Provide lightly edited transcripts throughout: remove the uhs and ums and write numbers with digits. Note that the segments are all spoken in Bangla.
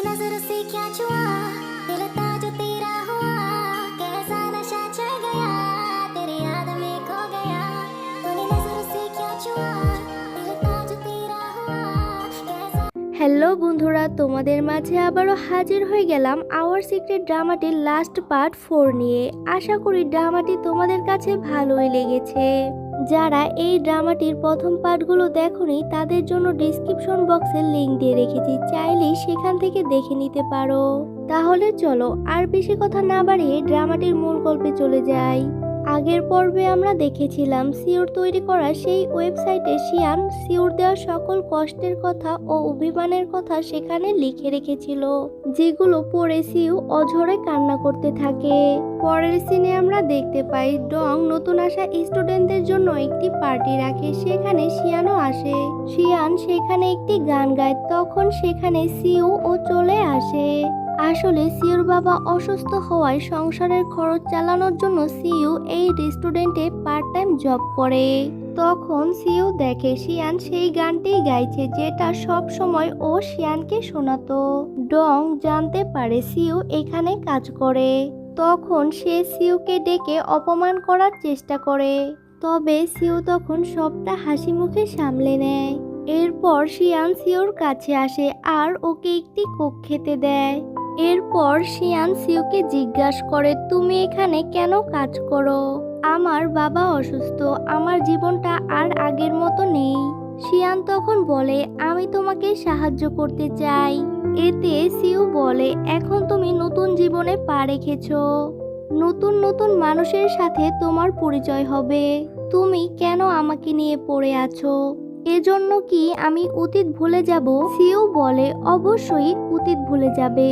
नजर से क्या छुआ दिल था जो तेरा हुआ कैसा नशा छा गया तेरी याद में खो गया तूने नजर से क्या छुआ दिल था जो तेरा हुआ कैसा। হ্যালো বন্ধুরা, তোমাদের মাঝে আবারও হাজির হয়ে গেলাম আওয়ার সিক্রেট ড্রামাটির লাস্ট পার্ট 4 নিয়ে। আশা করি ড্রামাটি তোমাদের কাছে ভালোই লেগেছে। যারা এই ড্রামাটির প্রথম পার্টগুলো দেখোনি তাদের জন্য ডেসক্রিপশন বক্সে লিংক দিয়ে রেখেছি, চাইলেই সেখান থেকে দেখে নিতে পারো। তাহলে চলো আর বেশি কথা না বাড়িয়ে ড্রামাটির মূল গল্পে চলে যাই। আগের পর্বে আমরা দেখেছিলাম সিউর তৈরি করা সেই ওয়েবসাইটে শিয়ান সিউর দেওয়া সকল কষ্টের কথা ও অভিমানের কথা সেখানে লিখে রেখেছিল, যেগুলো পড়ে সিউ অঝরে কান্না করতে থাকে। পরের সিনে আমরা দেখতে পাই ডং নতুন আসা স্টুডেন্টদের জন্য একটি পার্টি রাখে, সেখানে শিয়ানও আসে। শিয়ান সেখানে একটি গান গায়, তখন সেখানে সিউ ও চলে আসে। আসলে সিউর বাবা অসুস্থ হওয়ায় সংসারের খরচ চালানোর জন্য সিউ এই রেস্টুরেন্টে পার্ট টাইম জব করে। তখন সিউ দেখে শিয়ান সেই গানটি গাইছে যেটা সব সময় ও শিয়ানকে শোনাতো। ডং জানতে পারে সিউ এখানে কাজ করে, তখন সে সিউকে ডেকে অপমান করার চেষ্টা করে, তবে সিউ তখন সবটা হাসি মুখে সামলে নেয়। এরপর শিয়ান সিউর কাছে আসে আর ওকে একটি কোক খেতে দেয়। এরপর শিয়ান সিউকে জিজ্ঞাসা করে, তুমি এখানে কেন কাজ করো? আমার বাবা অসুস্থ, আমার জীবনটা আর আগের মতো নেই। শিয়ান তখন বলে, আমি তোমাকে সাহায্য করতে চাই। এতে সিউ বলে, এখন তুমি নতুন জীবনে পা রেখেছো, নতুন নতুন মানুষের সাথে তোমার পরিচয় হবে। তুমি কেন আমাকে নিয়ে পড়ে আছো? এজন্য কি আমি অতীত ভুলে যাব? সিউ বলে, অবশ্যই অতীত ভুলে যাবে।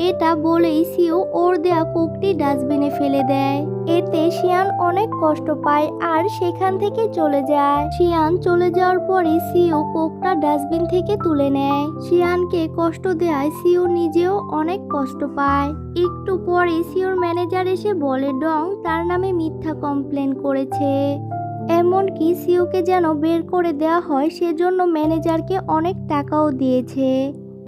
এটা বলেই সিউ ওর দেয়া কোকটি ডাস্টবিনে ফেলে দেয়। এতে শিয়ান অনেক কষ্ট পায় আর সেখান থেকে চলে যায়। শিয়ান চলে যাওয়ার পরে সিউ কোকটা ডাস্টবিন থেকে তুলে নেয়। শিয়ানকে কষ্ট দেওয়ায় সিউ নিজেও অনেক কষ্ট পায়। একটু পরে সিউর ম্যানেজার এসে বলে ডং তার নামে মিথ্যা কমপ্লেন করেছে, এমনকি সিউকে যেন বের করে দেওয়া হয়, সেজন্য ম্যানেজারকে অনেক টাকাও দিয়েছে।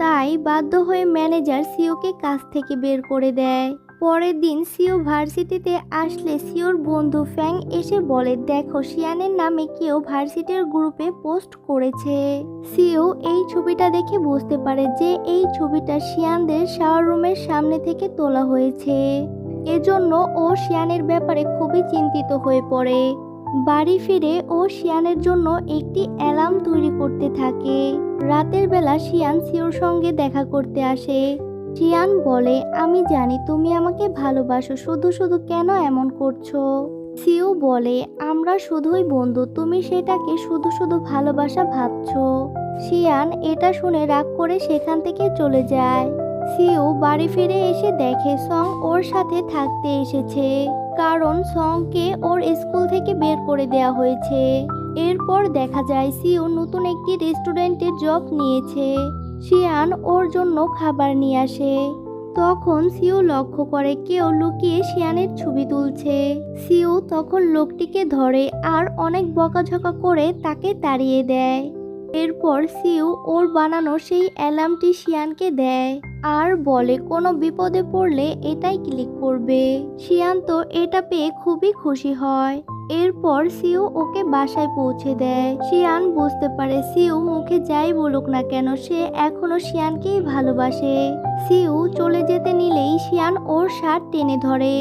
তাই বাধ্য হয়ে ম্যানেজার সিউকে কাজ থেকে বের করে দেয়। পরের দিন সিউ ভার্সিটিতে আসলে সিউর বন্ধু ফ্যাং এসে বলে, দেখো শিয়ানের নামে কেউ ভার্সিটির গ্রুপে পোস্ট করেছে। সিউ এই ছবিটা দেখে বুঝতে পারে যে এই ছবিটা শিয়ানদের শাওয়ার রুমের সামনে থেকে তোলা হয়েছে। এজন্য ও শিয়ানের ব্যাপারে খুবই চিন্তিত হয়ে পড়ে। বাড়ি ফিরে ও শিয়ানের জন্য একটি অ্যালার্ম তৈরি করতে থাকে। রাতের বেলা শিয়ান সিউর সঙ্গে দেখা করতে আসে। শিয়ান বলে, আমি জানি তুমি আমাকে ভালোবাসো, শুধু শুধু কেন এমন করছো? সিউ বলে, আমরা শুধুই বন্ধু, তুমি সেটাকে শুধু শুধু ভালোবাসা ভাবছো। শিয়ান এটা শুনে রাগ করে সেখান থেকে চলে যায়। সিউ বাড়ি ফিরে এসে দেখে সং ওর সাথে থাকতে এসেছে, কারণ সংকে ওর স্কুল থেকে বের করে দেওয়া হয়েছে। এরপর দেখা যায় সিউ নতুন একটি রেস্টুরেন্টে জব নিয়েছে। শিয়ান ওর জন্য খাবার নিয়ে আসে। তখন সিউ লক্ষ্য করে কেউ লুকিয়ে শিয়ানের ছবি তুলছে। সিউ তখন লোকটিকে ধরে আর অনেক বকাঝকা করে তাকে তাড়িয়ে দেয়। এরপর সিউ ওর বানানো সেই অ্যালার্মটি শিয়ানকে দেয় আর বলে কোনো বিপদে পড়লে এটাই ক্লিক করবে। শিয়ান তো এটা পেয়ে খুবই খুশি হয়। এরপর সিউ ওকে বাসায় পৌঁছে দেয়। শিয়ান বুঝতে পারে সিউ মুখে যাই বলুক না কেন সে এখনো শিয়ানকেই ভালোবাসে। সিউ চলে যেতে নিলেই শিয়ান ওর শার্ট টেনে ধরে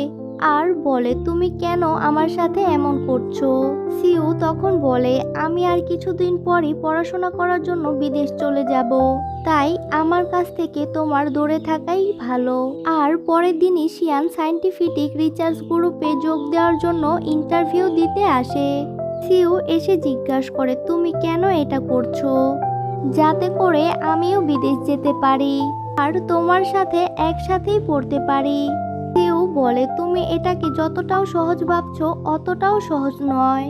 আর বলে, তুমি কেন আমার সাথে এমন করছো? সিউ তখন বলে, আমি আর কিছুদিন পরই পড়াশোনা করার জন্য বিদেশ চলে যাব, তাই আমার কাছ থেকে তোমার দূরে থাকাই ভালো। আর পরের দিনই শিয়ান সায়েন্টিফিক রিসার্চ গ্রুপে যোগ দেওয়ার জন্য ইন্টারভিউ দিতে আসে। সিউ এসে জিজ্ঞাসা করে, তুমি কেন এটা করছো? যাতে করে আমিও বিদেশ যেতে পারি আর তোমার সাথে একসাথেই পড়তে পারি। সিউ বলে, তুমি এটাকে যতটাও সহজ ভাবছো অতটাও সহজ নয়।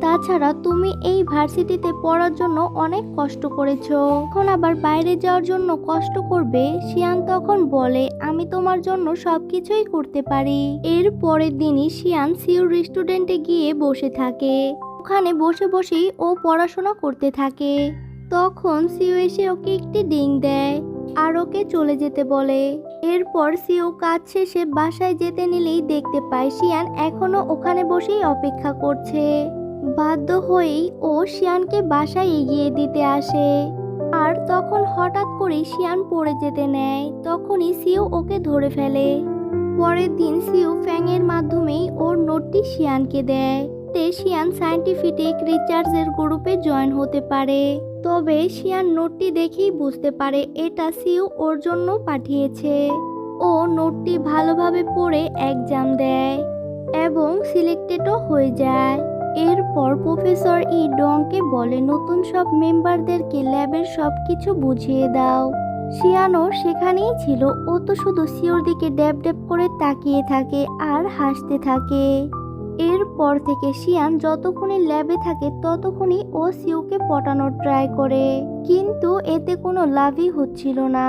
তাছাড়া তুমি এই ভার্সিটিতে পড়ার জন্য অনেক কষ্ট করেছো, এখন আবার বাইরে যাওয়ার জন্য কষ্ট করবে। শিয়ান তখন বলে, আমি তোমার জন্য সবকিছুই করতে পারি। এর পরের দিনই শিয়ান সিউর রেস্টুরেন্টে গিয়ে বসে থাকে। ওখানে বসে বসেই ও পড়াশোনা করতে থাকে। তখন সিউ এসে ওকে একটি ডিং দেয়। আর ওকে চলে যেতে বলে। এরপর সিউ কাজ শেষে বাসায় যেতে নিলেই দেখতে পায় শিয়ান এখনো ওখানে বসেই অপেক্ষা করছে। বাধ্য হয়েই ও শিয়ানকে বাসায় এগিয়ে দিতে আসে। আর তখন হঠাৎ করেই শিয়ান পড়ে যেতে নেয়, তখনই সিউ ওকে ধরে ফেলে। পরের দিন সিউ ফ্যাংয়ের মাধ্যমেই ওর নোটটি শিয়ানকে দেয়। শিয়ান সায়েন্টিফিক রিসার্চের গ্রুপে জয়েন হতে পারে। তবে শিয়ান নোটটি দেখেই বুঝতে পারে এটা সিউ ওর জন্য পাঠিয়েছে। ও নোটটি ভালোভাবে পড়ে এক্সাম দেয় এবং সিলেক্টেডও হয়ে যায়। এরপর প্রফেসর ই ডংকে বলে নতুন সব মেম্বারদেরকে ল্যাবের সব কিছু বুঝিয়ে দাও। শিয়ানও সেখানেই ছিল। ও তো শুধু সিউর দিকে ড্যাব ড্যাব করে তাকিয়ে থাকে আর হাসতে থাকে। এরপর থেকে শিয়ান যতক্ষণই ল্যাবে থাকে ততক্ষণই ও সিউকে পটানোর ট্রাই করে, কিন্তু এতে কোনো লাভই হচ্ছিল না।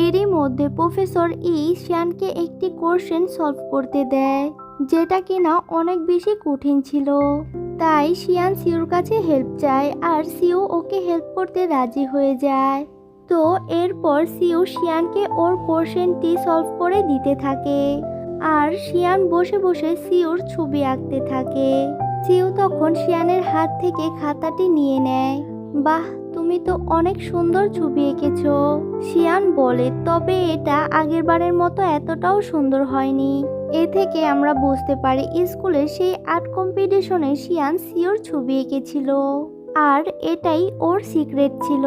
এরই মধ্যে প্রফেসর ই শিয়ানকে একটি কোশ্চেন সলভ করতে দেয়, যেটা কিনা অনেক বেশি কঠিন ছিল। তাই শিয়ান সিউর কাছে হেল্প চায় আর সিউ ওকে হেল্প করতে রাজি হয়ে যায়। তো এরপর সিউ শিয়ানকে ওর কোশ্চেনটি সলভ করে দিতে থাকে আর শিয়ান বসে বসে সিউর ছবি আঁকতে থাকে। সিউ তখন শিয়ানের হাত থেকে খাতাটি নিয়ে নেয়। বাহ, তুমি তো অনেক সুন্দর ছবি এঁকেছো। শিয়ান বলে, তবে এটা আগেরবারের মতো এতটাও সুন্দর হয়নি। এ থেকে আমরা বুঝতে পারি স্কুলের সেই আর্ট কম্পিটিশনে শিয়ান সিউর ছবি এঁকেছিল আর এটাই ওর সিক্রেট ছিল।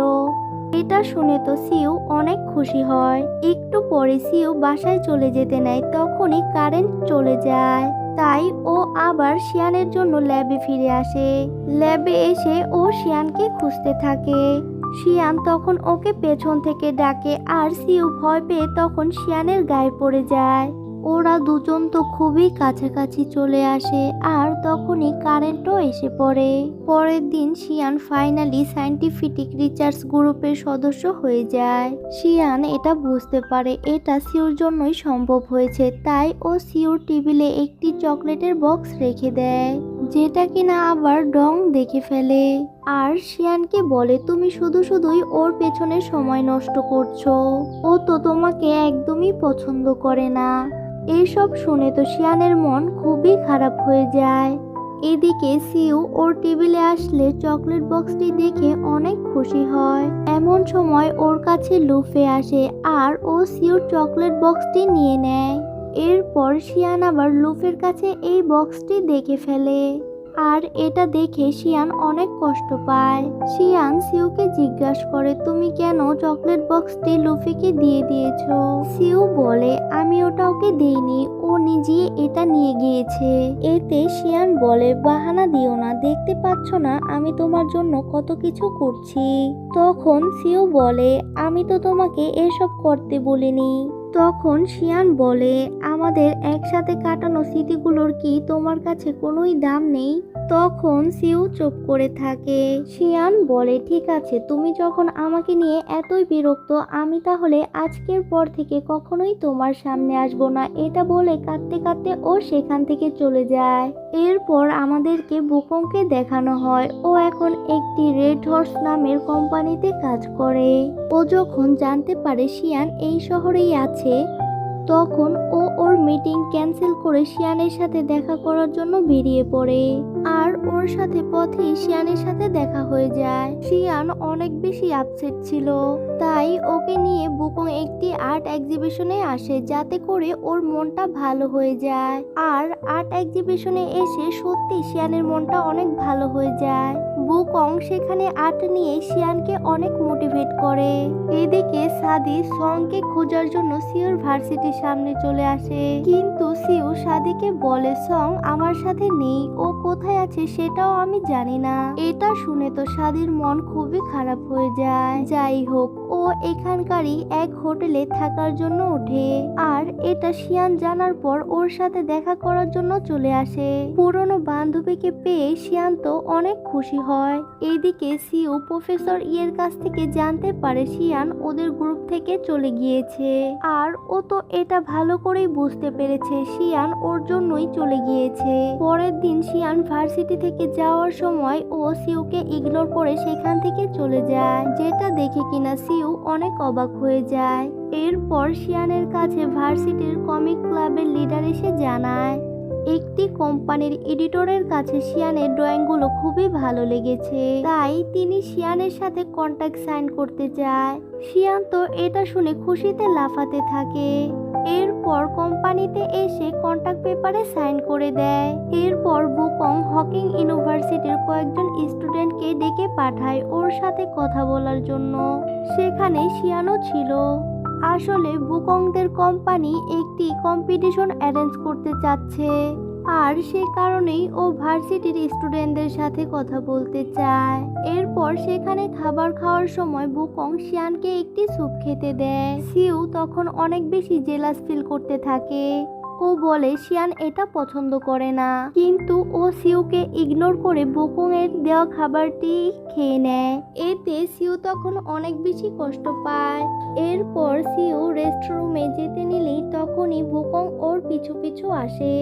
এটা শুনে তো সিউ অনেক খুশি হয়। একটু পরে সিউ বাসায় চলে যেতে নেয়, তখনই কারেন্ট চলে যায়। তাই ও আবার শিয়ানের জন্য ল্যাবে ফিরে আসে। ল্যাবে এসে ও শিয়ানকে খুঁজতে থাকে। শিয়ান তখন ওকে পেছন থেকে ডাকে আর সিউ ভয় পেয়ে তখন শিয়ানের গায়ে পড়ে যায়। ওরা দুজন তো খুবই কাছাকাছি চলে আসে আর তখনই কারেন্টও এসে পড়ে। পরের দিন শিয়ান ফাইনালি সায়েন্টিফিক রিসার্চ গ্রুপের সদস্য হয়ে যায়। শিয়ান এটা বুঝতে পারে এটা সিউর জন্যই সম্ভব হয়েছে, তাই ও সিউর টেবিলে একটি চকলেটের বক্স রেখে দেয়, যেটা কিনা আবার ডং দেখে ফেলে আর শিয়ানকে বলে তুমি শুধুই ওর পেছনে সময় নষ্ট করছো, ও তো তোমাকে একদমই পছন্দ করে না। এইসব শুনে তো শিয়ানের মন খুবই খারাপ হয়ে যায়। এদিকে সিউ ওর টেবিলে আসলে চকলেট বক্সটি দেখে অনেক খুশি হয়। এমন সময় ওর কাছে লুফে আসে আর ও সিউর চকলেট বক্সটি নিয়ে নেয়। এরপর শিয়ান আবার লুফের কাছে এই বক্সটি দেখে ফেলে আর এটা দেখে শিয়ান অনেক কষ্ট পায়। শিয়ান সিউকে জিজ্ঞাসা করে তুমি কেন চকলেট বক্সটি লুফিকে দিয়ে দিয়েছো? সিউ বলে আমি ওটা ওকে দেইনি, ও নিজে এটা নিয়ে গিয়েছে। এতে শিয়ান বলে বাহানা দিও না, দেখতে পাচ্ছ না আমি তোমার জন্য কত কিছু করছি। তখন সিউ বলে আমি তো তোমাকে এসব করতে বলিনি। তখন শিয়ান বলে আমাদের একসাথে কাটানো স্মৃতিগুলোর কি তোমার কাছে কোনোই দাম নেই? তখন সিউ চুপ করে থাকে। শিয়ান বলে ঠিক আছে, তুমি যখন আমাকে নিয়ে এতই বিরক্ত, আমি তাহলে আজকের পর থেকে কখনোই তোমার সামনে আসবো না। এটা বলে কাঁদতে কাঁদতে ও সেখান থেকে চলে যায়। এরপর আমাদেরকে বুকংকে দেখানো হয় ও এখন একটি রেড হর্স নামের কোম্পানিতে কাজ করে। ও যখন জানতে পারে শিয়ান এই শহরেই আছে, তখন ও ওর মিটিং ক্যান্সেল করে শিয়ানের সাথে দেখা করার জন্য বেরিয়ে পড়ে আর ওর সাথে পথেই শিয়ানের সাথে দেখা হয়ে যায়। শিয়ান অনেক বেশি আপসেট ছিল, তাই ওকে নিয়ে বুকং একটি আর্ট এক্সিবিশনে আসে যাতে করে ওর মনটা ভালো হয়ে যায়। আর আর্ট এক্সিবিশনে এসে সত্যি শিয়ানের মনটা অনেক ভালো হয়ে যায়। বুকং সেখানে আর্ট নিয়ে শিয়ানকে অনেক মোটিভেট করে। এদিকে সাদি সংকে খোঁজার জন্য সিউর ভার্সিটির সামনে চলে আসে, কিন্তু সিউ সাদিকে বলে সং আমার সাথে নেই, ও কোথায় আছে সেটাও আমি জানি না। এটা শুনে তো সাদির মন খুবই খারাপ হয়ে যায়। যাই হোক, ও এখানকারই এক হোটেলে থাকার জন্য ওঠে আর এটা শিয়ান জানার পর ওর সাথে দেখা করার জন্য চলে আসে। পুরনো বান্ধবীকে পেয়ে শিয়ান তো অনেক খুশি হয়। এইদিকে সিউ প্রফেসর ইয়ের কাছ থেকে জানতে পারে শিয়ান ওদের গ্রুপ থেকে চলে গিয়েছে আর ও তো এটা ভালো করেই বুঝতে পেরেছে শিয়ান ওর জন্যই চলে গিয়েছে। পরের দিন শিয়ান ভার্সিটি থেকে যাওয়ার সময় ও সিউকে ইগনোর করে সেখান থেকে চলে যায়, যেটা দেখে কিনা সিউ অনেক অবাক হয়ে যায়। এরপর শিয়ানের কাছে ভার্সিটির কমিক ক্লাবের লিডার এসে জানায় একটি কোম্পানির এডিটরের কাছে শিয়ানের ড্রয়িংগুলো খুবই ভালো লেগেছে, তাই তিনি শিয়ানের সাথে কন্ট্রাক্ট সাইন করতে চায়। শিয়ান তো এটা শুনে খুশিতে লাফাতে থাকে। এরপর কোম্পানিতে এসে কন্ট্রাক্ট পেপারে সাইন করে দেয়। এরপর বুকং হকিং ইউনিভার্সিটির কয়েকজন স্টুডেন্টকে ডেকে পাঠায় ওর সাথে কথা বলার জন্য। সেখানে শিয়ানও ছিল। আসলে বুকংদের কোম্পানি একটি কম্পিটিশন অ্যারেঞ্জ করতে চাচ্ছে, আর সে কারণেই ও ভার্সিটির স্টুডেন্টদের সাথে কথা বলতে চায়। এরপর সেখানে খাবার খাওয়ার সময় বুকং শিয়ানকে একটি স্যুপ খেতে দেয়। সিউ তখন অনেক বেশি জেলাস ফিল করতে থাকে। ও বলে শিয়ান এটা পছন্দ করে না, কিন্তু ও সিউকে ইগনোর করে বুকং এর দেওয়া খাবারটি খেয়ে নেয়। এতে সিউ তখন অনেক বেশি কষ্ট পায়। এরপর সিউ রেস্টরুমে যেতে নিলেই তখনই বুকং ওর পিছু পিছু আসে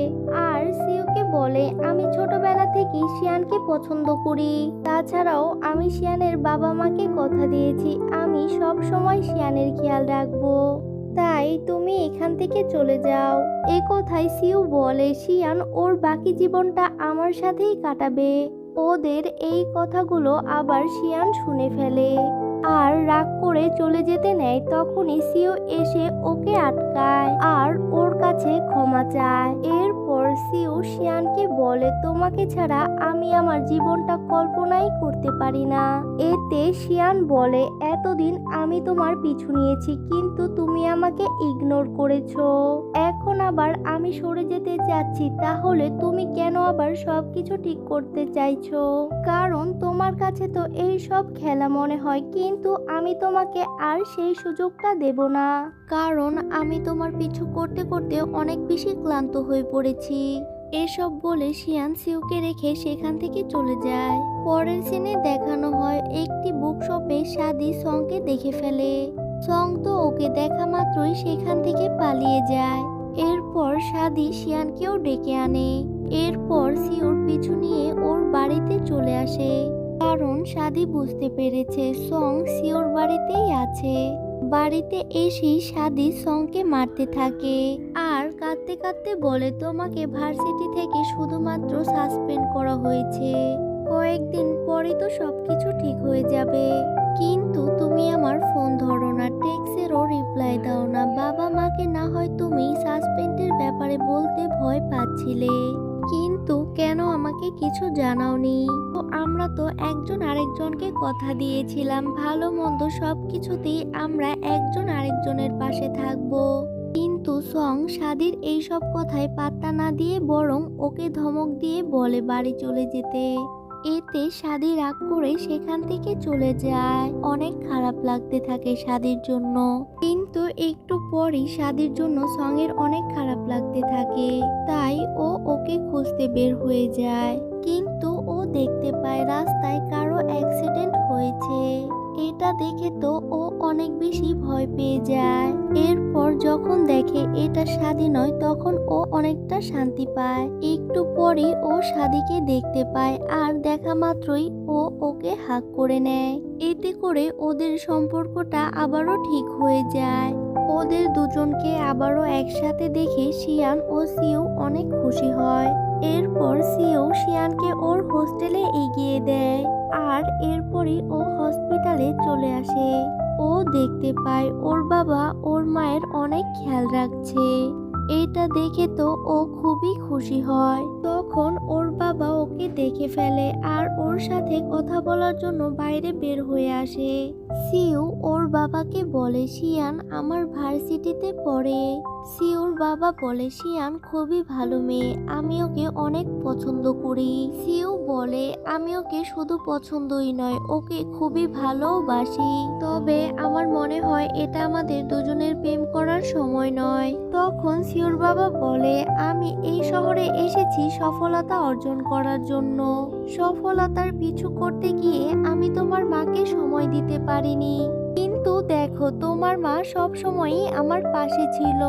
আর সিউকে বলে আমি ছোটবেলা থেকেই শিয়ানকে পছন্দ করি। তাছাড়াও আমি শিয়ানের বাবা মাকে কথা দিয়েছি আমি সব সময় শিয়ানের খেয়াল রাখবো, তাই তুমি এখান থেকে চলে যাও। এ কথায় সিউ বলে শিয়ান ওর বাকি জীবনটা আমার সাথেই কাটাবে। ওদের এই কথাগুলো আবার শিয়ান শুনে ফেলে আর রাগ করে চলে যেতে নেয়। তখনই সিউ এসে ওকে আটকায় আর ওর কাছে ক্ষমা চায়। এরপর সিউ শিয়ানকে বলে তোমাকে ছাড়া আমি আমার জীবনটা কল্পনাই করতে পারি না। এতে শিয়ান বলে এতদিন আমি তোমার পিছু নিয়েছি কিন্তু তুমি আমাকে ইগনোর করেছো, এখন আবার আমি সরে যেতে চাচ্ছি, তাহলে তুমি কেন আবার সবকিছু ঠিক করতে চাইছো? কারণ তোমার কাছে তো এই সব খেলা মনে হয়, কিন্তু আমি তোমাকে আর সেই সুযোগটা দেব না, কারণ আমি তোমার পিছু করতে করতে অনেক বেশি ক্লান্ত হয়ে পড়েছি। এসব বলে শিয়ান সিউকে রেখে সেখান থেকে চলে যায়। পরের সিনে দেখানো হয় একটি বুক শপে সাদি সংকে দেখে ফেলে। সং তো ওকে দেখা মাত্রই সেখান থেকে পালিয়ে যায়। এরপর সাদি শিয়ানকেও ডেকে আনে। এরপর সিউর পিছু নিয়ে ওর বাড়িতে চলে আসে, কারণ সাদি বুঝতে পেরেছে সং সিওর বাড়িতেই আছে। বাড়িতে এসেই সাদি সংকে মারতে থাকে আর কাঁদতে কাঁদতে বলে তোমাকে ভার্সিটি থেকে শুধুমাত্র সাসপেন্ড করা হয়েছে, কয়েকদিন পরে তো সবকিছু ঠিক হয়ে যাবে, কিন্তু তুমি আমার ফোন ধরো না, টেক্সটেরও রিপ্লাই দাও না, বাবা মাকে না হয় তুমি সাসপেন্ডের ব্যাপারে বলতে ভয় পাচ্ছিলে, কিন্তু কেন আমাকে কিছু জানাওনি? তো আমরা তো একজন আরেকজনকে কথা দিয়েছিলাম ভালো মন্দ সবকিছুতেই আমরা একজন আরেকজনের পাশে থাকবো। কিন্তু সং সাদির এইসব কথায় পাত্তা না দিয়ে বরং ওকে ধমক দিয়ে বলে বাড়ি চলে যেতে। এতে সাদি রাগ করে সেখান থেকে চলে যায়। অনেক খারাপ লাগতে থাকে সাদির জন্য, কিন্তু একটু পরই সাদির জন্য সঙের অনেক খারাপ লাগতে থাকে, তাই ও ওকে খুঁজতে বের হয়ে যায়। কিন্তু ও দেখতে পায় রাস্তায় কারো অ্যাক্সিডেন্ট হয়েছে। এটা দেখে তো ও অনেক বেশি ভয় পেয়ে যায়। এরপর যখন দেখে এটা সাদি নয় তখন ও অনেকটা শান্তি পায়। একটু পরই ও সাদিকে দেখতে পায় আর দেখা মাত্রই ও ওকে হাগ করে নেয়। এতে করে ওদের সম্পর্কটা আবারও ঠিক হয়ে যায়। ওদের দুজনকে আবারও একসাথে দেখে শিয়ান ও সিউ অনেক খুশি হয়। এরপর সিউ শিয়ানকে ওর হোস্টেলে এগিয়ে দেয় আর এরপরই ও হসপিটালে চলে আসে। ও দেখতে পায় ওর বাবা ওর মায়ের অনেক খেয়াল রাখছে। এটা দেখে তো ও খুবই খুশি হয়। তখন ওর বাবা ওকে দেখে ফেলে আর ওর সাথে কথা বলার জন্য বাইরে বের হয়ে আসে। সিউ ওর বাবাকে বলে শিয়ান আমার ভার্সিটিতে পড়ে। সিউর বাবা বলে শিয়ান খুবই ভালো মেয়ে, আমি ওকে অনেক পছন্দ করি। সিউ বলে আমি ওকে শুধু পছন্দই নয় ওকে খুবই ভালোবাসি, তবে আমার মনে হয় এটা আমাদের দুজনের প্রেম করার সময় নয়। তখন সিউর বাবা বলে আমি এই শহরে এসেছি সফলতা অর্জন করার জন্য, সফলতার পিছু করতে গিয়ে আমি তোমার মাকে সময় দিতে পারিনি, কিন্তু কিন্তু দেখো তোমার মা সব সময়ই আমার পাশে ছিল,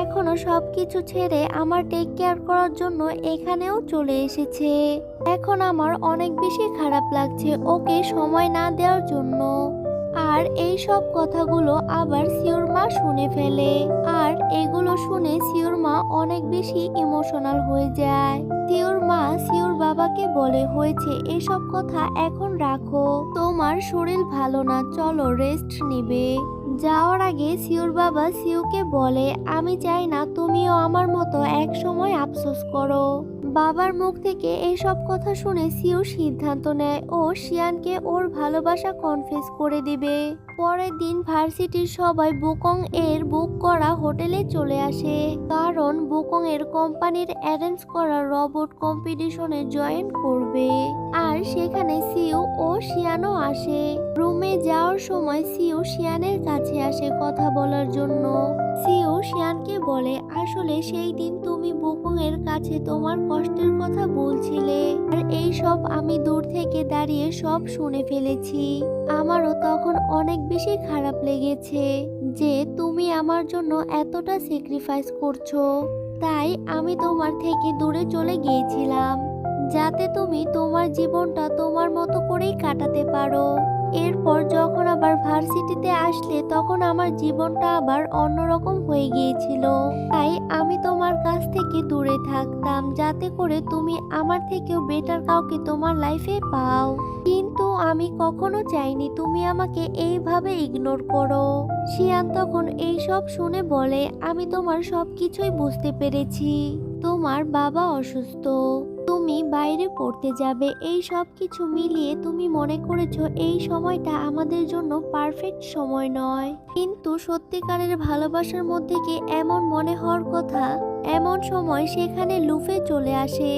এখনো সবকিছু ছেড়ে আমার টেক কেয়ার করার জন্য এখানেও চলে এসেছে। এখন আমার অনেক বেশি খারাপ লাগছে ওকে সময় না দেওয়ার জন্য। আর এই সব কথাগুলো আবার সিউর মা শুনে ফেলে, আর এগুলো শুনে সিউর মা অনেক বেশি ইমোশনাল হয়ে যায়। সিউর মা সিউর বাবাকে বলে, হয়েছে এসব কথা এখন রাখো, তোমার শরীর ভালো না, চলো রেস্ট নিবে। যাওয়ার আগে সিউর বাবা সিউকে বলে, আমি চাই না তুমিও আমার মতো এক সময় আফসোস করো। বাবার মুখ থেকে এসব কথা শুনে সিউ সিদ্ধান্ত নেয় ও শিয়ানকে ওর ভালোবাসা কনফেস করে দিবে। পরের দিন ভার্সিটির সবাই বুকং এর বুক করা হোটেলে চলে আসে, কারণ বুকং এর কোম্পানির অ্যারেঞ্জ করা রোবট কম্পিটিশনে জয়েন করবে। আর সেখানে সিউ ও শিয়ানও আসে। রুমে যাওয়ার সময় সিউ শিয়ানের কাছে আসে কথা বলার জন্য। সিউ শিয়ানকে বলে, আসলে সেই দিন তুমি বুকং এর কাছে তোমার কষ্টের কথা বলছিলে, আর এই সব আমি দূর থেকে দাঁড়িয়ে সব শুনে ফেলেছি। আমারও তখন অনেক বেশি খারাপ লেগেছে যে তুমি আমার জন্য এতটা স্যাক্রিফাইস করছো, তাই আমি তোমার থেকে দূরে চলে গিয়েছিলাম, যাতে তুমি তোমার জীবনটা তোমার মতো করেই কাটাতে পারো। এরপর যখন আবার ভার্সিটিতে আসলে তখন আমার জীবনটা আবার অন্যরকম হয়ে গিয়েছিল, তাই আমি তোমার কাছ থেকে দূরে থাকতাম, যাতে করে তুমি আমার থেকেও বেটার কাউকে তোমার লাইফে পাও। কিন্তু আমি কখনো চাইনি তুমি আমাকে এইভাবে ইগনোর করো। শিয়ান তখন এই সব শুনে বলে, আমি তোমার সবকিছুই বুঝতে পেরেছি, তোমার বাবা অসুস্থ, তুমি বাইরে পড়তে যাবে, এই সব কিছু মিলিয়ে তুমি মনে করেছো এই সময়টা আমাদের জন্য পারফেক্ট সময় নয়। কিন্তু সত্যিকারের ভালোবাসার মধ্যে কি এমন মনে হওয়ার কথা? এমন সময় সেখানে লুফে চলে আসে,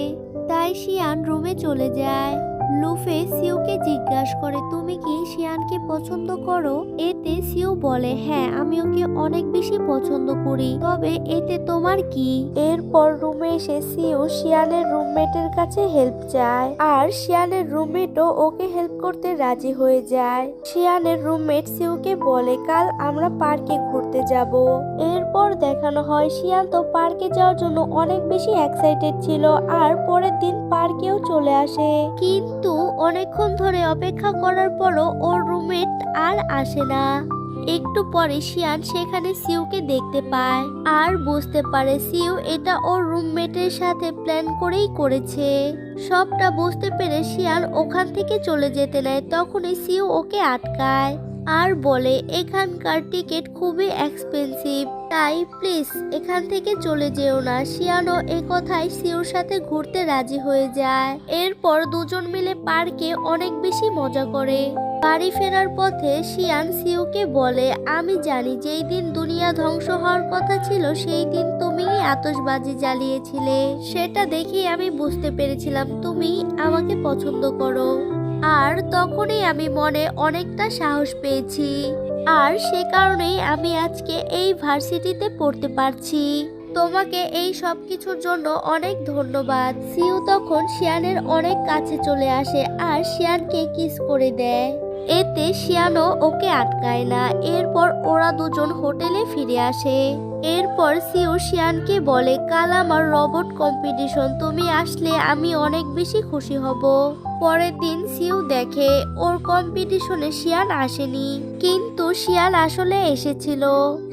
তাই শিয়ান রুমে চলে যায়। লুফে সিউকে জিজ্ঞাসা করে, তুমি কি শিয়ানকে পছন্দ করো? এতে সিউ বলে, হ্যাঁ আমি ওকে অনেক বেশি পছন্দ করি, তবে এতে তোমার কি? এরপর রুমে এসে সিউ শিয়ানের রুমমেটের কাছে হেল্প চায়, আর শিয়ানের রুমমেটও ওকে হেল্প করতে রাজি হয়ে যায়। শিয়ানের রুমমেট সিউকে বলে, কাল আমরা পার্কে ঘুরতে যাব। এরপর দেখানো হয় শিয়ান তো পার্কে যাওয়ার জন্য অনেক বেশি এক্সাইটেড ছিল, আর পরের দিন পার্কেও চলে আসে। কিন্তু অনেকক্ষণ ধরে অপেক্ষা করার পরও ওর রুমমেট আর আসে না। একটু পরে শিয়ান সেখানে সিউকে দেখতে পায়, আর বুঝতে পারে সিউ এটা ওর রুমমেটের সাথে প্ল্যান করেই করেছে। সবটা বুঝতে পেরে শিয়ান ওখান থেকে চলে যেতে নেয়, তখনই সিউ ওকে আটকায় আর বলে, এখানকার টিকিট খুবই এক্সপেন্সিভ, তাই প্লিজ এখান থেকে চলে যেও না। শিয়ানও এ কথায় সিউর সাথে ঘুরতে রাজি হয়ে যায়। এরপর দুজন মিলে পার্কে অনেক বেশি মজা করে। বাড়ি ফেরার পথে শিয়ান সিউকে বলে, আমি জানি যেই দিন দুনিয়া ধ্বংস হওয়ার কথা ছিল সেই দিন তুমি আতশবাজি জ্বালিয়েছিলে, সেটা দেখেই আমি বুঝতে পেরেছিলাম তুমি আমাকে পছন্দ করো, আর তখনই আমি মনে অনেকটা সাহস পেয়েছি, আর সে কারণেই আমি আজকে এই ভার্সিটিতে পড়তে পারছি। তোমাকে এই সব কিছুর জন্য অনেক ধন্যবাদ। সিউ তখন শিয়ানের অনেক কাছে চলে আসে আর শিয়ানকে কিস করে দেয়। এতে শিয়ানও ওকে আটকায় না। এরপর ওরা দুজন হোটেলে ফিরে আসে। এরপর সিউ শিয়ানকে বলে, কাল আমার রোবট কম্পিটিশন, তুমি আসলে আমি অনেক বেশি খুশি হব। পরের দিন সিউ দেখে ওর কম্পিটিশনে শিয়ান আসেনি, কিন্তু শিয়ান আসলে এসেছিল।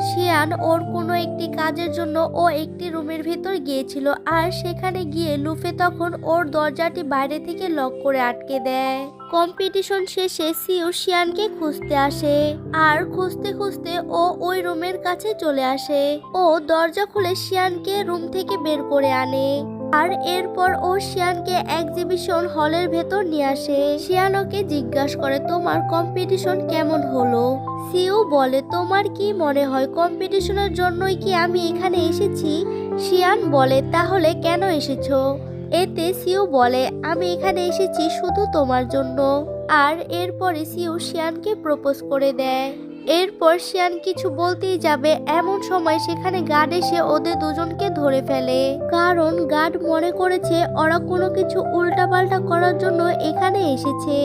শিয়ান ওর কোনো একটি কাজের জন্য ও একটি রুমের ভেতর গিয়েছিল, আর সেখানে গিয়ে লুফে তখন ওর দরজাটি বাইরে থেকে লক করে আটকে দেয়। কম্পিটিশন শেষে সিউ শিয়ানকে খুঁজতে আসে, আর খুঁজতে খুঁজতে ও ওই রুমের কাছে চলে আসে। ও দরজা খুলে শিয়ানকে রুম থেকে বের করে আনে, আর এরপর ও শিয়ানকে এক্সিবিশন হলের ভেতর নিয়ে আসে। শিয়ান ওকে জিজ্ঞাসা করে, তোমার কম্পিটিশন কেমন হলো? সিউ বলে, তোমার কি মনে হয় কম্পিটিশনের জন্যই কি আমি এখানে এসেছি? শিয়ান বলে, তাহলে কেন এসেছো? এতে সিউ বলে, আমি এখানে এসেছি শুধু তোমার জন্য। আর এরপরে সিউ শিয়ানকে প্রপোজ করে দেয়। এরপর শিয়ান কিছু বলতেই যাবে, এমন সময় সেখানে গার্ড এসে ওদের দুজনকে ধরে ফেলে। কারণ গার্ড মনে করেছে ওরা কোনো কিছু উল্টাপাল্টা করার জন্য এখানে এসেছে।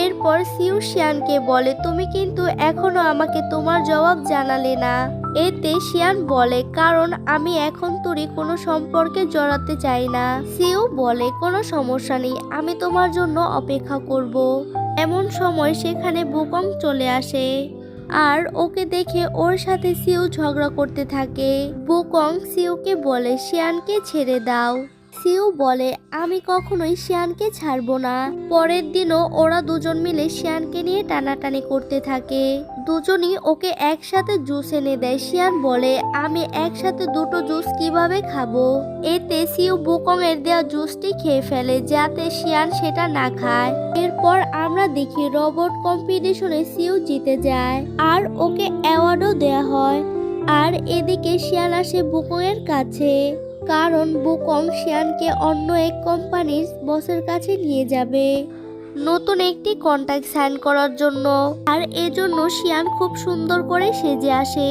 এরপর সিউ শিয়ানকে বলে, তুমি কিন্তু এখনো আমাকে তোমার জবাব জানালে না। এতে শিয়ান বলে, কারণ আমি এখন তোরই কোনো সম্পর্কে জড়াতে চাই না। সিউ বলে, কোনো সমস্যা নেই, আমি তোমার জন্য অপেক্ষা করব। এমন সময় সেখানে বুকং চলে আসে আর ওকে দেখে ওর সাথে সিউ ঝগড়া করতে থাকে। বুকং সিউকে বলে, শিয়ানকে ছেড়ে দাও। সিউ বলে, আমি কখনোই শিয়ানকে ছাড়বো না। পরের দিনও ওরা দুজন মিলে শিয়ানকে নিয়ে টানাটানি করতে থাকে। দুজনই ওকে একসাথে জুস এনে দেয়। শিয়ান বলে, আমি একসাথে দুটো জুস কিভাবে খাবো? এতে সিউ বুকং এর দেওয়া জুসটি খেয়ে ফেলে যাতে শিয়ান সেটা না খায়। এরপর আমরা দেখি রোবট কম্পিটিশনে সিউ জিতে যায় আর ওকে অ্যাওয়ার্ডও দেওয়া হয়। আর এদিকে শিয়ান আসে বুকং এর কাছে, কারণ বুকং শিয়ানকে অন্য এক কোম্পানির বসের কাছে নিয়ে যাবে নতুন একটি কন্ট্রাক্ট সাইন করার জন্য। আর এজন্য শিয়ান খুব সুন্দর করে সেজে আসে।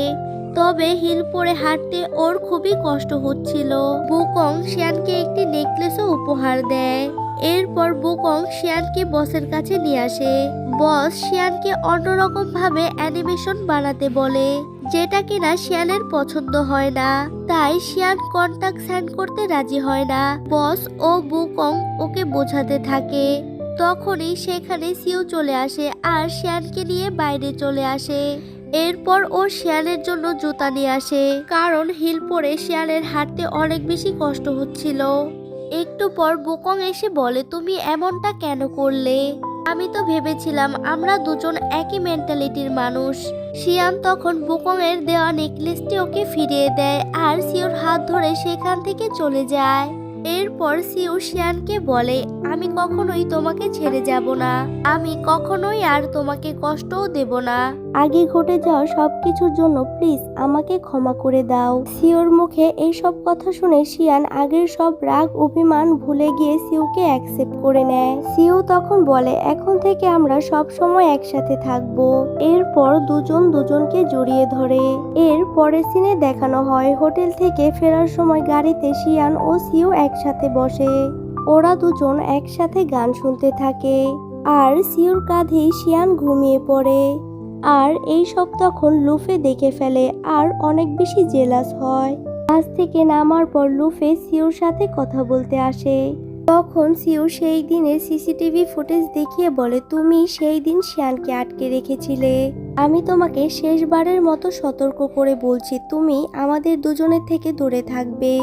তবে হিল পরে হাঁটতে ওর খুবই কষ্ট হচ্ছিল। বুকং শিয়ানকে একটি নেকলেসও উপহার দেয়। এরপর বুকং শিয়ানকে বসের কাছে নিয়ে আসে। বস শিয়ানকে অন্যরকম ভাবে অ্যানিমেশন বানাতে বলে, যেটা কিনা শিয়ানের পছন্দ হয় না। তাই শিয়ান কন্ট্রাক্ট সাইন করতে রাজি হয় না। বস ও বুকং ওকে বোঝাতে থাকে। তখনই সেখানে সিউ চলে আসে আর শিয়ানকে নিয়ে বাইরে চলে আসে। এরপর ও শিয়ানের জন্য জুতা নিয়ে আসে, কারণ হিল পরে শিয়ানের হাঁটতে অনেক বেশি কষ্ট হচ্ছিল। একটু পর বুকং এসে বলে, তুমি এমনটা কেন করলে? আমি তো ভেবেছিলাম আমরা দুজন একই মেন্টালিটির মানুষ। শিয়ান তখন বুকং এর দেওয়া নেকলেসটি ওকে ফিরিয়ে দেয় আর সিউর হাত ধরে সেখান থেকে চলে যায়। এরপর সিউ শিয়ানকে বলে, আমি কখনোই তোমাকে ছেড়ে যাব না। আমি কখনোই আর তোমাকে কষ্টও দেব না। আগে ঘটে যাওয়া সবকিছুর জন্য প্লিজ আমাকে ক্ষমা করে দাও। সিউর মুখে এই সব কথা শুনে শিয়ান আগের সব রাগ অভিমান ভুলে গিয়ে সিউকে অ্যাকসেপ্ট করে নেয়। সিউ তখন বলে, এখন থেকে আমরা সব সময় একসাথে থাকবো। এরপর দুজন দুজনকে জড়িয়ে ধরে। এর পরের সিনে দেখানো হয় হোটেল থেকে ফেরার সময় গাড়িতে শিয়ান ও সিউ একসাথে বসে। ওরা দুজন একসাথে গান শুনতে থাকে আর সিউর কাঁধেই শিয়ান ঘুমিয়ে পড়ে। আর এই সব তখন লুফে দেখে ফেলে আর অনেক বেশি জেলাস হয়। বাস থেকে নামার পর লুফে সিউর সাথে কথা বলতে আসে। তখন সিউ সেই দিনের সিসিটিভি ফুটেজ দেখিয়ে বলে, তুমি সেই দিন শিয়ানকে আটকে রেখেছিলে। আমি তোমাকে শেষবারের মতো সতর্ক করে বলছি, তুমি আমাদের দুজনের থেকে দূরে থাকবে।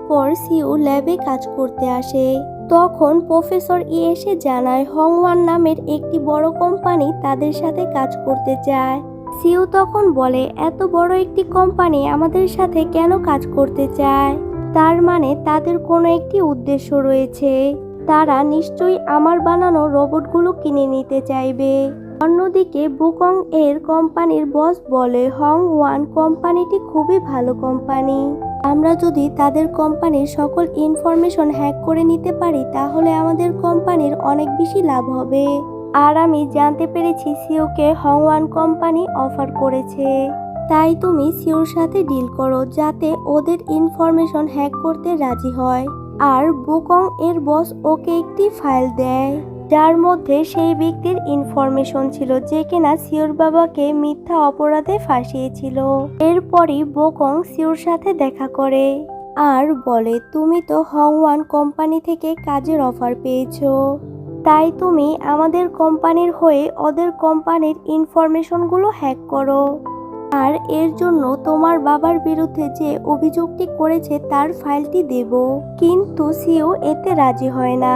পর সিউ ল্যাবে কাজ করতে আসে। তখন প্রফেসর এসে জানায় হংওয়ান নামের একটি বড় কোম্পানি তাদের সাথে কাজ করতে চায়। সিউ তখন বলে, এত বড় একটি কোম্পানি আমাদের সাথে কেন কাজ করতে চায়? তার মানে তাদের কোনো একটি উদ্দেশ্য রয়েছে। তারা নিশ্চয়ই আমার বানানো রোবটগুলো কিনে নিতে চাইবে। অন্যদিকে বুকং এর কোম্পানির বস বলে, হংওয়ান কোম্পানিটি খুবই ভালো কোম্পানি। আমরা যদি তাদের কোম্পানির সকল ইনফরমেশন হ্যাক করে নিতে পারি তাহলে আমাদের কোম্পানির অনেক বেশি লাভ হবে। আর আমি জানতে পেরেছি সিউকে হংওয়ান কোম্পানি অফার করেছে। তাই তুমি সিউর সাথে ডিল করো যাতে ওদের ইনফরমেশন হ্যাক করতে রাজি হয়। আর বুকং এর বস ওকে একটি ফাইল দেয় যার মধ্যে সেই ব্যক্তির ইনফরমেশন ছিল যে কিনা সিউর বাবাকে মিথ্যা অপরাধে ফাঁসিয়েছিল। এরপরই বুকং সিউর সাথে দেখা করে আর বলে, তুমি তো হংওয়ান কোম্পানি থেকে কাজের অফার পেয়েছো, তাই তুমি আমাদের কোম্পানির হয়ে ওদের কোম্পানির ইনফরমেশনগুলো হ্যাক করো। আর এর জন্য তোমার বাবার বিরুদ্ধে যে অভিযোগটি করেছে তার ফাইলটি দেব। কিন্তু সিউ এতে রাজি হয় না।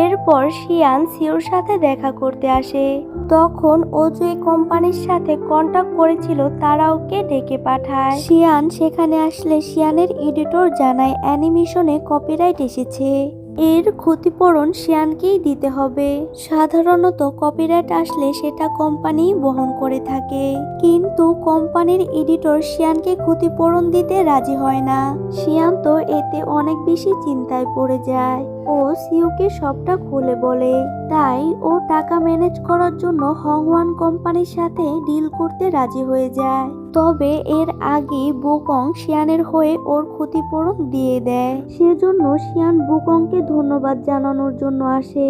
এরপর শিয়ান সিউর সাথে দেখা করতে আসে। তখন ও যে কোম্পানির সাথে কন্টাক্ট করেছিল তারা ওকে ডেকে পাঠায়। শিয়ান সেখানে আসলে শিয়ানের এডিটর জানায় অ্যানিমেশনে কপিরাইট এসেছে। এর ক্ষতিপূরণ শিয়ানকেই দিতে হবে। সাধারণত কপিরাইট আসলে সেটা কোম্পানি বহন করে থাকে, কিন্তু কোম্পানির এডিটর শিয়ানকে ক্ষতিপূরণ দিতে রাজি হয় না। শিয়ান তো এতে অনেক বেশি চিন্তায় পড়ে যায়। ও সিউকে সবটা খুলে বলে, তাই ও টাকা ম্যানেজ করার জন্য হংওয়ান কোম্পানির সাথে ডিল করতে রাজি হয়ে যায়। তবে এর আগে বুকং শিয়ানের হয়ে ওর ক্ষতিপূরণ দিয়ে দেয়। সেজন্য শিয়ান বুকংকে ধন্যবাদ জানানোর জন্য আসে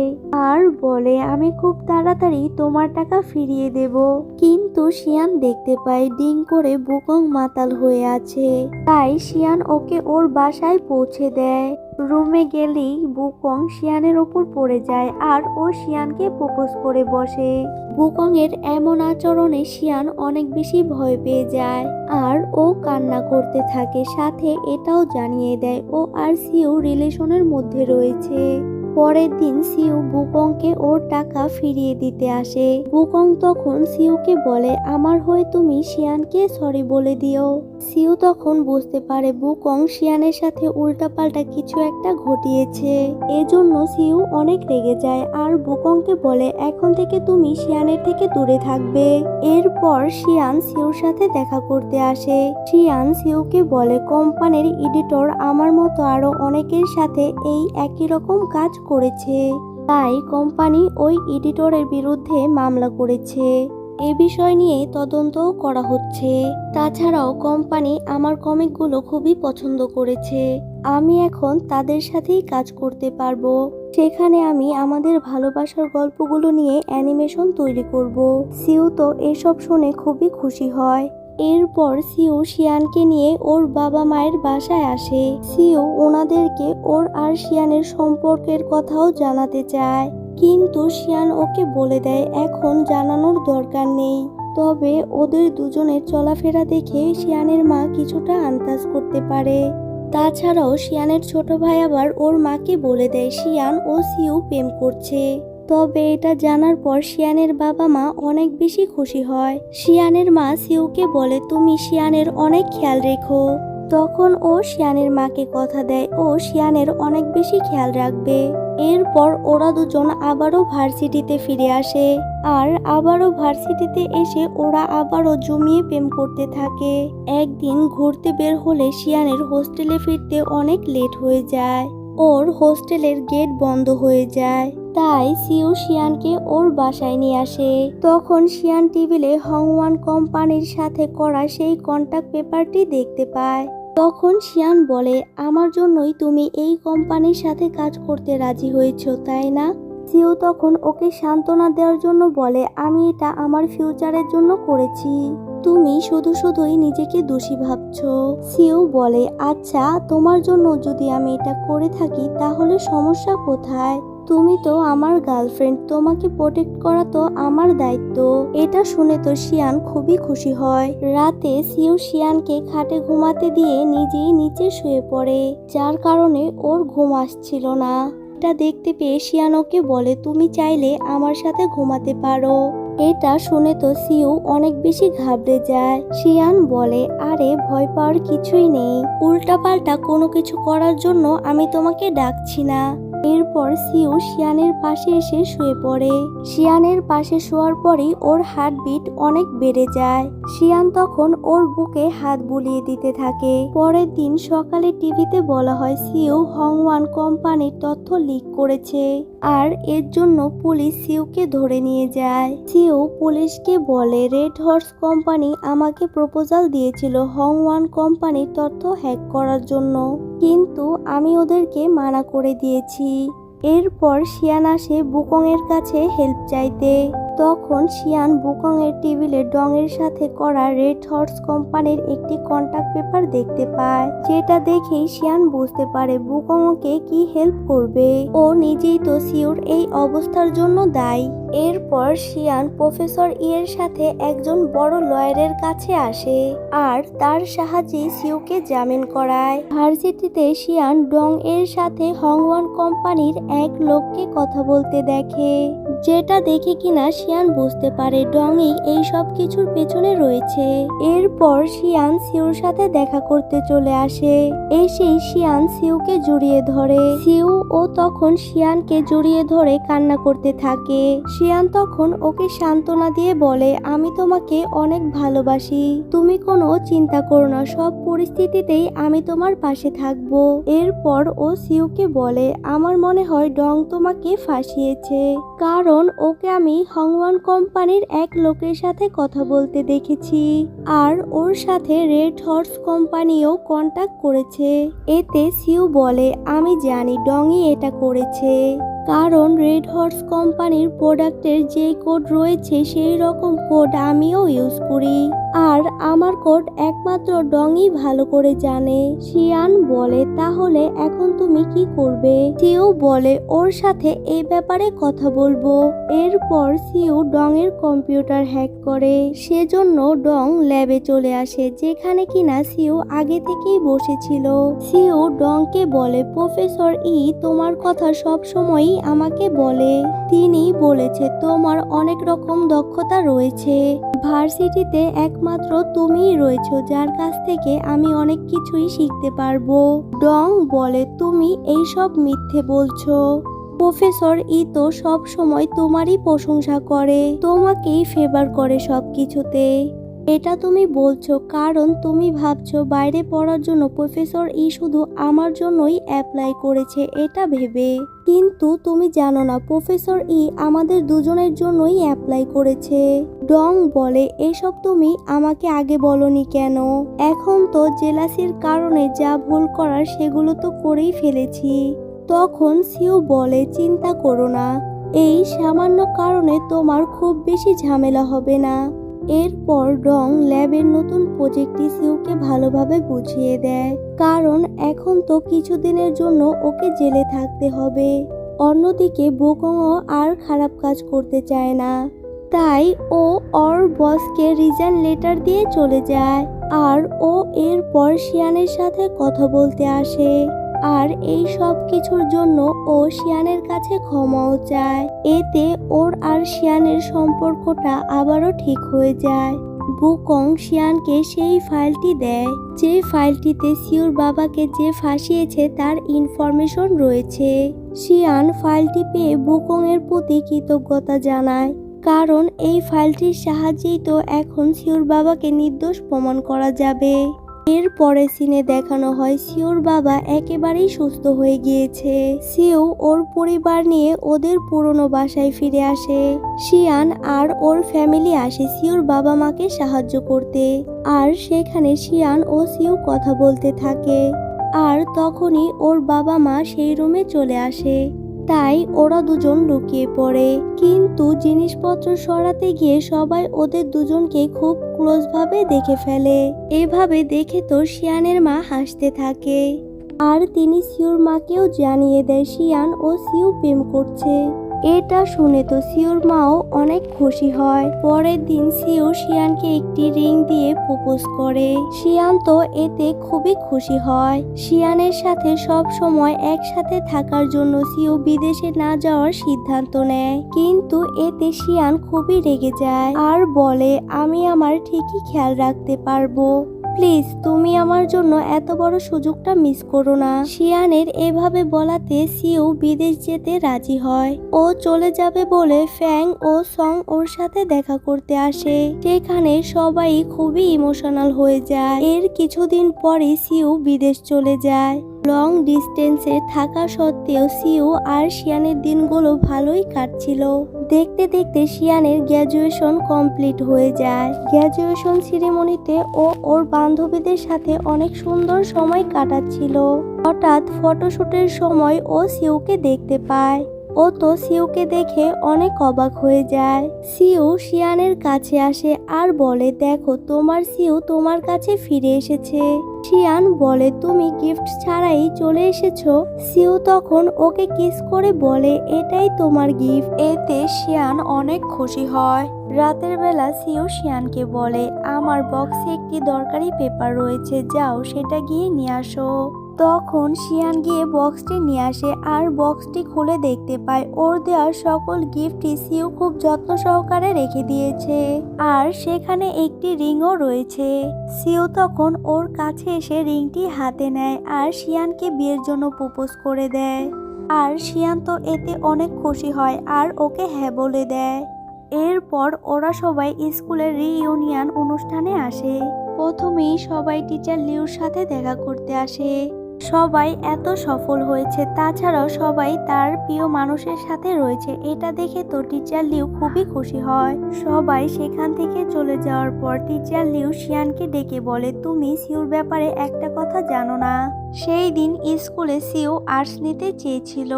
আর বলে, আমি খুব তাড়াতাড়ি তোমার টাকা ফিরিয়ে দেব। কিন্তু শিয়ান দেখতে পায় ডিং করে বুকং মাতাল হয়ে আছে, তাই শিয়ান ওকে ওর বাসায় পৌঁছে দেয়। রুমে গেলেই বুকং শিয়ানের ওপর পড়ে যায় আর ও শিয়ানকে প্রপোজ করে বসে। বুকং এর এমন আচরণে শিয়ান অনেক বেশি ভয় পেয়ে যায় আর ও কান্না করতে থাকে, সাথে এটাও জানিয়ে দেয় ও আর সিউ রিলেশনের মধ্যে রয়েছে। পরের দিন সিউ বুকংকে ওর টাকা ফিরিয়ে দিতে আসে। বুকং তখন সিউকে বলে, আমার হয়ে তুমি শিয়ানকে সরি বলে দিও। সিউ তখন বুঝতে পারে বুকং শিয়ানের সাথে উল্টাপাল্টা কিছু একটা ঘটিয়েছে। এজন্য সিউ অনেক রেগে যায় আর বুকংকে বলে, এখন থেকে তুমি শিয়ানের থেকে দূরে থাকবে। এরপর শিয়ান সিউর সাথে দেখা করতে আসে। শিয়ান সিউকে বলে, কোম্পানির এডিটর আমার মতো আরো অনেকের সাথে এই একই রকম কাজ করেছে, তাই কোম্পানি ওই এডিটরের বিরুদ্ধে মামলা করেছে। এ বিষয় নিয়ে তদন্তও করা হচ্ছে। তাছাড়াও কোম্পানি আমার কমিকগুলো খুবই পছন্দ করেছে। আমি এখন তাদের সাথেই কাজ করতে পারবো। সেখানে আমি আমাদের ভালোবাসার গল্পগুলো নিয়ে অ্যানিমেশন তৈরি করব। সিউ তো এসব শুনে খুবই খুশি হয়। এরপর সিউ শিয়ানকে নিয়ে ওর বাবা মায়ের বাসায় আসে। সিউ ওনাদেরকে ওর আর শিয়ানের সম্পর্কের কথাও জানাতে চায়, কিন্তু শিয়ান ওকে বলে দেয় এখন জানানোর দরকার নেই। তবে ওদের দুজনের চলাফেরা দেখে শিয়ানের মা কিছুটা আন্দাজ করতে পারে। তাছাড়াও শিয়ানের ছোট ভাই আবার ওর মাকে বলে দেয় শিয়ান ও সিউ প্রেম করছে। তবে এটা জানার পর শিয়ানের বাবা মা অনেক বেশি খুশি হয়। শিয়ানের মা সিউকে বলে, তুমি শিয়ানের অনেক খেয়াল রেখো। তখন ও শিয়ানের মাকে কথা দেয় ও শিয়ানের অনেক বেশি খেয়াল রাখবে। এরপর ওরা দুজন আবারও ভার্সিটিতে ফিরে আসে আর আবারও ভার্সিটিতে এসে ওরা আবারও জমিয়ে প্রেম করতে থাকে। একদিন ঘুরতে বের হলে শিয়ানের হোস্টেলে ফিরতে অনেক লেট হয়ে যায়। ওর হোস্টেলের গেট বন্ধ হয়ে যায়, তাই সিউ শিয়ানকে ওর বাসায় নিয়ে আসে। তখন শিয়ান টেবিলে হংওয়ান কোম্পানির সাথে করা সেই কন্ট্রাক্ট পেপারটি দেখতে পায়। তখন শিয়ান বলে, আমার জন্যই তুমি এই কোম্পানির সাথে কাজ করতে রাজি হয়েছো, তাই না? সিউ তখন ওকে সান্ত্বনা দেওয়ার জন্য বলে, আমি এটা আমার ফিউচারের জন্য করেছি, তুমি শুধুই নিজেকে দোষী ভাবছো। সিউ বলে, আচ্ছা তোমার জন্য যদি আমি এটা করে থাকি তাহলে সমস্যা কোথায়? তুমি তো আমার গার্লফ্রেন্ড, তোমাকে প্রোটেক্ট করা তো আমার দায়িত্ব। এটা শুনে তো শিয়ান খুবই খুশি হয়। রাতে সিউ শিয়ানকে খাটে ঘুমাতে দিয়ে নিজেই নিচে শুয়ে পড়ে, যার কারণে ওর ঘুম আসছিল না। এটা দেখতে পেয়ে শিয়ান ওকে বলে, তুমি চাইলে আমার সাথে ঘুমাতে পারো। এটা শুনে তো সিউ অনেক বেশি ঘাবড়ে যায়। শিয়ান বলে, আরে ভয় পাওয়ার কিছুই নেই, উল্টাপাল্টা কোনো কিছু করার জন্য আমি তোমাকে ডাকছি না। এরপর সিউ শিয়ানের পাশে এসে শুয়ে পড়ে। শিয়ানের পাশে শোয়ার পরেই ওর হার্টবিট অনেক বেড়ে যায়। শিয়ান তখন ওর বুকে হাত বুলিয়ে দিতে থাকে। পরের দিন সকালে টিভিতে বলা হয় সিউ হংওয়ান কোম্পানির তথ্য লিক করেছে আর এর জন্য পুলিশ সিউকে ধরে নিয়ে যায়। সিউ পুলিশকে বলে, রেড হর্স কোম্পানি আমাকে প্রপোজাল দিয়েছিল হংওয়ান কোম্পানির তথ্য হ্যাক করার জন্য, কিন্তু আমি ওদেরকে মানা করে দিয়েছি। এরপর শিয়ান আসে বুকং এর কাছে হেল্প চাইতে। তখন শিয়ান বুকং এর টেবিলে ডং এর সাথে করা রেড হর্স কোম্পানির একটি কন্ট্রাক্ট পেপার দেখতে পায়, যেটা দেখেই শিয়ান বুঝতে পারে বুকং ওকে কি হেল্প করবে। ও নিজেই তো সিউর এই অবস্থার জন্য দায়ী। এরপর শিয়ান প্রফেসর ইয়ের সাথে একজন বড় লয়ারের কাছে আসে আর তার সাহায্যে সিউকে জামিন করায়। ভার্সিটিতে শিয়ান ডং এর সাথে হংওয়ান কোম্পানির এক লোককে কথা বলতে দেখে, যেটা দেখে কিনা শিয়ান বুঝতে পারে ডংই এই সব কিছুর পেছনে রয়েছে। এরপর শিয়ান সিউর সাথে দেখা করতে চলে আসে। এসেই শিয়ান সিউকে জড়িয়ে ধরে। সিউ ও তখন শিয়ানকে জড়িয়ে ধরে কান্না করতে থাকে। শিয়ান তখন ওকে সান্ত্বনা দিয়ে বলে, আমি তোমাকে অনেক ভালোবাসি, তুমি কোনো চিন্তা করো না, সব পরিস্থিতিতেই আমি তোমার পাশে থাকবো। এরপর ও সিউকে বলে, আমার মনে হয় ডং তোমাকে ফাঁসিয়েছে, কারণ ওকে আমি হংওয়ান কোম্পানির এক লোকের সাথে কথা বলতে দেখেছি, আর ওর সাথে রেড হর্স কোম্পানিও কন্টাক্ট করেছে। এতে সিউ বলে, আমি জানি ডংই এটা করেছে, কারণ রেড হর্স কোম্পানির প্রোডাক্টের যে কোড রয়েছে সেই রকম কোড আমিও ইউজ করি, আর আমার কোড একমাত্র ডংই ভালো করে জানে। শিয়ান বলে, তাহলে এখন তুমি কি করবে? সিউ বলে, ওর সাথে এই ব্যাপারে কথা বলবো। এরপর সিউ ডং এর কম্পিউটার হ্যাক করে, সেজন্য ডং ল্যাবে চলে আসে, যেখানে কিনা সিউ আগে থেকেই বসেছিল। সিউ ডংকে বলে, প্রফেসর ই তোমার কথা সব সময়ই আমাকে বলে, তিনি বলেছে তোমার অনেক রকম দক্ষতা রয়েছে, ভার্সিটিতে একমাত্র তুমিই রয়েছো যার কাছ থেকে আমি অনেক কিছুই শিখতে পারবো। ডং বলে, তুমি এইসব মিথ্যে বলছো, প্রফেসর ই তো সব সময় তোমারই প্রশংসা করে, তোমাকেই ফেভার করে সব কিছুতে। এটা তুমি বলছো কারণ তুমি ভাবছো বাইরে পড়ার জন্য প্রফেসর ই শুধু আমার জন্যই অ্যাপ্লাই করেছে এটা ভেবে, কিন্তু তুমি জানো না প্রফেসর ই আমাদের দুজনের জন্যই অ্যাপ্লাই করেছে। ডং বলে, এসব তুমি আমাকে আগে বলনি কেন? এখন তো জেলাসির কারণে যা ভুল করার সেগুলো তো করেই ফেলেছি। তখন সিউ বলে, চিন্তা করো না, এই সামান্য কারণে তোমার খুব বেশি ঝামেলা হবে না। এরপর ডং ল্যাবের নতুন প্রজেক্টটি সিউকে ভালোভাবে বুঝিয়ে দেয়, কারণ এখন তো কিছুদিনের জন্য ওকে জেলে থাকতে হবে। অন্যদিকে বুকংও আর খারাপ কাজ করতে চায় না, তাই ও ওর বসকে রিজাইন লেটার দিয়ে চলে যায়, আর ও এরপর শিয়ানের সাথে কথা বলতে আসে, আর এই সব কিছুর জন্য ও শিয়ানের কাছে ক্ষমাও চায়। এতে ওর আর শিয়ানের সম্পর্কটা আবারও ঠিক হয়ে যায়। বুকং শিয়ানকে সেই ফাইলটি দেয়, যে ফাইলটিতে সিউর বাবাকে যে ফাঁসিয়েছে তার ইনফরমেশন রয়েছে। শিয়ান ফাইলটি পেয়ে বুকং এর প্রতি কৃতজ্ঞতা জানায়, কারণ এই ফাইলটির সাহায্যেই তো এখন সিউর বাবাকে নির্দোষ প্রমাণ করা যাবে। এর পরে সিনে দেখানো হয় সিউর বাবা একেবারেই সুস্থ হয়ে গিয়েছে। সিউ ওর পরিবার নিয়ে ওদের পুরনো বাসায় ফিরে আসে। শিয়ান আর ওর ফ্যামিলি আসে সিউর বাবা মাকে সাহায্য করতে, আর সেখানে শিয়ান ও সিউ কথা বলতে থাকে, আর তখনই ওর বাবা মা সেই রুমে চলে আসে। তাই ওরা দুজন লুকিয়ে পড়ে, কিন্তু জিনিসপত্র সরাতে গিয়ে সবাই ওদের দুজনকে খুব ক্লোজ ভাবে দেখে ফেলে। এভাবে দেখে তো শিয়ানের মা হাসতে থাকে, আর তিনি সিউর মাকেও জানিয়ে দেয় শিয়ান ও সিউ প্রেম করছে। এটা শুনে তো সিউর মাও অনেক খুশি হয়। পরের দিন সিউ শিয়ানকে একটি রিং দিয়ে প্রপোজ করে। শিয়ান তো এতে খুবই খুশি হয়। শিয়ানের সাথে সব সময় একসাথে থাকার জন্য সিউ বিদেশে না যাওয়ার সিদ্ধান্ত নেয়, কিন্তু এতে শিয়ান খুবই রেগে যায় আর বলে, আমি আমার ঠিকই খেয়াল রাখতে পারবো, প্লিজ তুমি আমার জন্য এত বড় সুযোগটা মিস করো না। শিয়ানের এভাবে বলাতে সিউ বিদেশ যেতে রাজি হয়। ও চলে যাবে বলে ফ্যাং ও সং ওর সাথে দেখা করতে আসে। সেখানে সবাই খুবই ইমোশনাল হয়ে যায়। এর কিছুদিন পরে সিউ বিদেশ চলে যায়। লং ডিস্টেন্সে থাকা সত্ত্বেও সিউ আর শিয়ানের দিনগুলো ভালোই কাটছিল। দেখতে দেখতে শিয়ানের গ্র্যাজুয়েশন কমপ্লিট হয়ে যায়। গ্র্যাজুয়েশন সেরেমনিতে ও ওর বান্ধবীদের সাথে অনেক সুন্দর সময় কাটাচ্ছিল। হঠাৎ ফটোশুটের সময় ও সিউকে দেখতে পায়। ও তো সিউকে দেখে অনেক অবাক হয়ে যায়। সিউ শিয়ানের কাছে আসে আর বলে, দেখো তোমার সিউ তোমার কাছে ফিরে এসেছে। শিয়ান বলে, তুমি গিফট ছাড়াই চলে এসেছো। সিউ তখন ওকে কিস করে বলে, এটাই তোমার গিফট। এতে শিয়ান অনেক খুশি হয়। রাতের বেলা সিও শিয়ানকে বলে, আমার বক্সে একটি দরকারি পেপার রয়েছে, যাও সেটা গিয়ে নিয়ে আসো। তখন শিয়ান গিয়ে বক্সটি নিয়ে আসে আর বক্সটি খুলে দেখতে পায় ওর দেওয়া সকল গিফটই সিও খুব যত্ন সহকারে রেখে দিয়েছে আর সেখানে একটি রিংও রয়েছে। সিও তখন ওর কাছে এসে রিংটি হাতে নেয় আর শিয়ানকে বিয়ের জন্য প্রপোজ করে দেয়। আর শিয়ান তো এতে অনেক খুশি হয় আর ওকে হ্যাঁ বলে দেয়। এরপর ওরা সবাই স্কুলের রিইউনিয়ন অনুষ্ঠানে আসে। প্রথমেই সবাই টিচার লিউর সাথে দেখা করতে আসে। সবাই এত সফল হয়েছে, তাছাড়াও সবাই তার প্রিয় মানুষের সাথে রয়েছে, এটা দেখে তো টিচার লিউ খুবই খুশি হয়। সবাই সেখান থেকে চলে যাওয়ার পর টিচার লিউ শিয়ানকে ডেকে বলে, তুমি সিউর ব্যাপারে একটা কথা জানো না? সেই দিন স্কুলে সিউ আর্টস নিতে চেয়েছিল।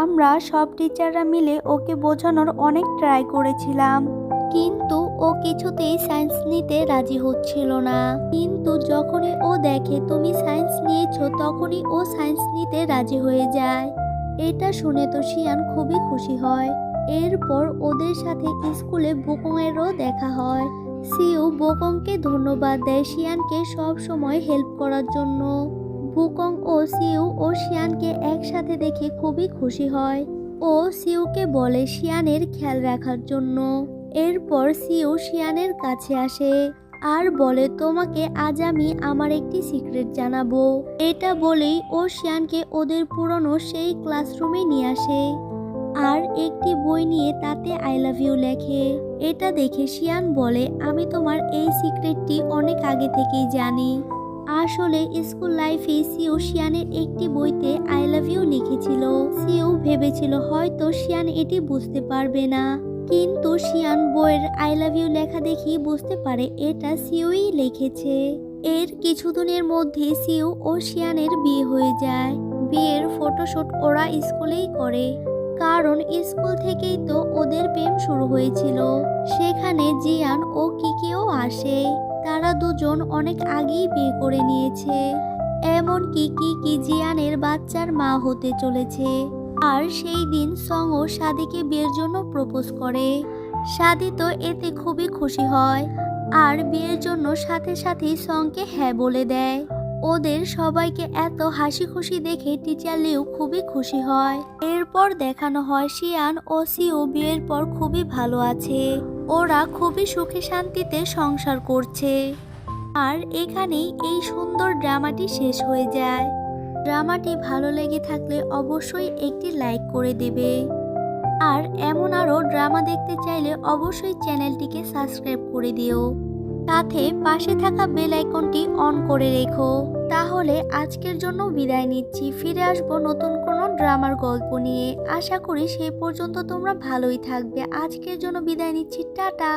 আমরা সব টিচাররা মিলে ওকে বোঝানোর অনেক ট্রাই করেছিলাম, কিন্তু ও কিছুতেই সায়েন্স নিতে রাজি হচ্ছিল না। কিন্তু যখনই ও দেখে তুমি সায়েন্স নিয়েছো তখনই ও সায়েন্স নিতে রাজি হয়ে যায়। এটা শুনে তো শিয়ান খুবই খুশি হয়। এরপর ওদের সাথে স্কুলে বুকংয়েরও দেখা হয়। সিউ বুকংকে ধন্যবাদ দেয় শিয়ানকে সব সময় হেল্প করার জন্য। বুকং ও সিউ ও শিয়ানকে একসাথে দেখে খুবই খুশি হয়। ও সিউকে বলে শিয়ানের খেয়াল রাখার জন্য। এরপর সিউ শিয়ানের কাছে আসে আর বলে, তোমাকে আজ আমি আমার একটি সিক্রেট জানাবো। এটা বলেই ও শিয়ানকে ওদের পুরনো সেই ক্লাসরুমে নিয়ে আসে আর একটি বই নিয়ে তাতে আই লাভ ইউ লেখে। এটা দেখে শিয়ান বলে, আমি তোমার এই সিক্রেটটি অনেক আগে থেকেই জানি। আসলে স্কুল লাইফে সিউ শিয়ানের একটি বইতে আই লাভ ইউ লিখেছিল। সিউ ভেবেছিল হয়তো শিয়ান এটি বুঝতে পারবে না, কিন্তু শিয়ান বইয়ের আই লাভ ইউ লেখা দেখি বুঝতে পারে এটা সিউই লিখেছে। এর কিছুদিনের মধ্যে সিউ ও শিয়ানের বিয়ে হয়ে যায়। বিয়ের ফটোশুট ওরা স্কুলেই করে, কারণ স্কুল থেকেই তো ওদের প্রেম শুরু হয়েছিল। সেখানে জিয়ান ও কিকিও আসে। তারা দুজন অনেক আগেই বিয়ে করে নিয়েছে, এমনকি কিকি জিয়ানের বাচ্চার মা হতে চলেছে। আর সেই দিন সং ও শাদিকে বিয়ের জন্য প্রপোজ করে। শাদি তো এতে খুবই খুশি হয় আর বিয়ের জন্য সাথে সাথেই সংকে হ্যাঁ বলে দেয়। ওদের সবাইকে এত হাসি খুশি দেখে টিচার লিউ খুবই খুশি হয়। এরপর দেখানো হয় শিয়ান ও সিউ বিয়ের পর খুবই ভালো আছে, ওরা খুবই সুখে শান্তিতে সংসার করছে। আর এখানেই এই সুন্দর ড্রামাটি শেষ হয়ে যায়। ড্রামাটি ভালো লেগে থাকলে অবশ্যই একটি লাইক করে দেবে। আর এমন আরও ড্রামা দেখতে চাইলে অবশ্যই চ্যানেলটিকে সাবস্ক্রাইব করে দিও, সাথে পাশে থাকা বেল আইকনটি অন করে রেখো। তাহলে আজকের জন্য বিদায় নিচ্ছি, ফিরে আসবো নতুন কোনো ড্রামার গল্প নিয়ে। আশা করি সেই পর্যন্ত তোমরা ভালোই থাকবে। আজকের জন্য বিদায় নিচ্ছি, টাটা।